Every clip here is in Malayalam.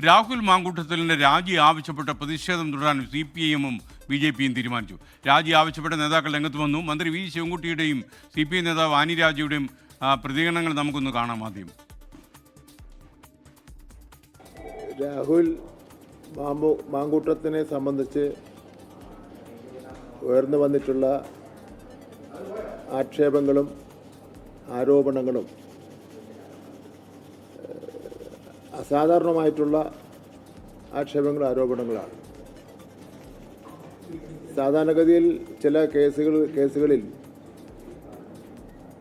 രാഹുൽ മാങ്കൂട്ടത്തിലിൻ്റെ രാജി ആവശ്യപ്പെട്ട പ്രതിഷേധം തുടരാൻ CPIM-ഉം BJP-യും തീരുമാനിച്ചു. രാജി ആവശ്യപ്പെട്ട നേതാക്കൾ രംഗത്ത് വന്നു. മന്ത്രി വി ശിവൻകുട്ടിയുടെയും CPI നേതാവ് ആനി രാജയുടെയും പ്രതികരണങ്ങൾ നമുക്കൊന്ന് കാണാം. ആദ്യം രാഹുൽ മാങ്കൂട്ടത്തിനെ സംബന്ധിച്ച് ഉയർന്നു വന്നിട്ടുള്ള ആക്ഷേപങ്ങളും ആരോപണങ്ങളും അസാധാരണമായിട്ടുള്ള ആക്ഷേപങ്ങളും ആരോപണങ്ങളാണ്. സാധാരണഗതിയിൽ ചില കേസുകളിൽ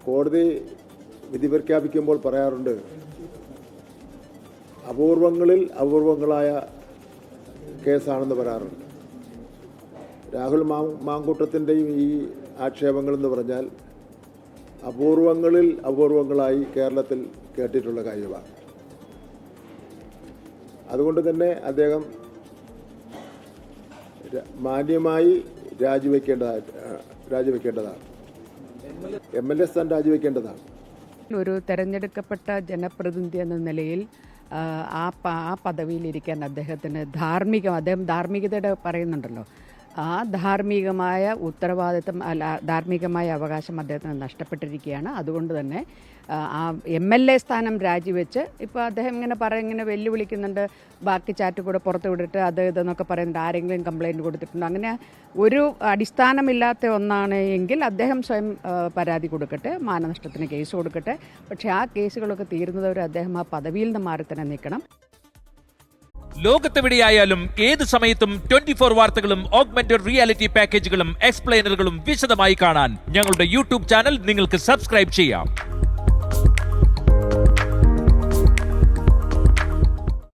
കോടതി വിധി പ്രഖ്യാപിക്കുമ്പോൾ പറയാറുണ്ട്, അപൂർവങ്ങളായ കേസാണെന്ന് പറയാറുണ്ട്. രാഹുൽ മാങ്കൂട്ടത്തിൻ്റെയും ഈ ആക്ഷേപങ്ങളെന്ന് പറഞ്ഞാൽ അപൂർവങ്ങളായി കേരളത്തിൽ കേട്ടിട്ടുള്ള കാര്യമാണ്. അതുകൊണ്ട് തന്നെ അദ്ദേഹം മാന്യമായി രാജിവെക്കേണ്ടതാണ്. MLA സ്ഥാനം രാജിവെക്കേണ്ടതാണ്. ഒരു തെരഞ്ഞെടുക്കപ്പെട്ട ജനപ്രതിനിധി എന്ന നിലയിൽ ആ പദവിയിലിരിക്കാൻ അദ്ദേഹത്തിന് അദ്ദേഹം ധാർമ്മികതയുടെ പറയുന്നുണ്ടല്ലോ, ആ ധാർമ്മികമായ ഉത്തരവാദിത്വം ധാർമ്മികമായ അവകാശം അദ്ദേഹത്തിന് നഷ്ടപ്പെട്ടിരിക്കുകയാണ്. അതുകൊണ്ട് തന്നെ ആ MLA സ്ഥാനം രാജിവെച്ച് ഇപ്പോൾ അദ്ദേഹം ഇങ്ങനെ വെല്ലുവിളിക്കുന്നുണ്ട്, ബാക്കി ചാറ്റ് കൂടെ പുറത്ത് വിട്ടിട്ട് ഇതെന്നൊക്കെ പറയുന്നുണ്ട്, ആരെങ്കിലും കംപ്ലയിൻറ്റ് കൊടുത്തിട്ടുണ്ടോ, അങ്ങനെ ഒരു അടിസ്ഥാനമില്ലാത്ത ഒന്നാണ് എങ്കിൽ അദ്ദേഹം സ്വയം പരാതി കൊടുക്കട്ടെ, മാനനഷ്ടത്തിന് കേസ് കൊടുക്കട്ടെ. പക്ഷേ ആ കേസുകളൊക്കെ തീരുന്നവരെ അദ്ദേഹം ആ പദവിയിൽ നിന്ന് മാറി തന്നെ നിൽക്കണം. ലോകത്തെവിടെയായാലും ഏത് സമയത്തും 24 വാർത്തകളും ഓഗ്മെന്റഡ് റിയാലിറ്റി പാക്കേജുകളും എക്സ്പ്ലെയിനറുകളും വിശദമായി കാണാൻ ഞങ്ങളുടെ YouTube ചാനൽ നിങ്ങൾക്ക് സബ്സ്ക്രൈബ് ചെയ്യാം.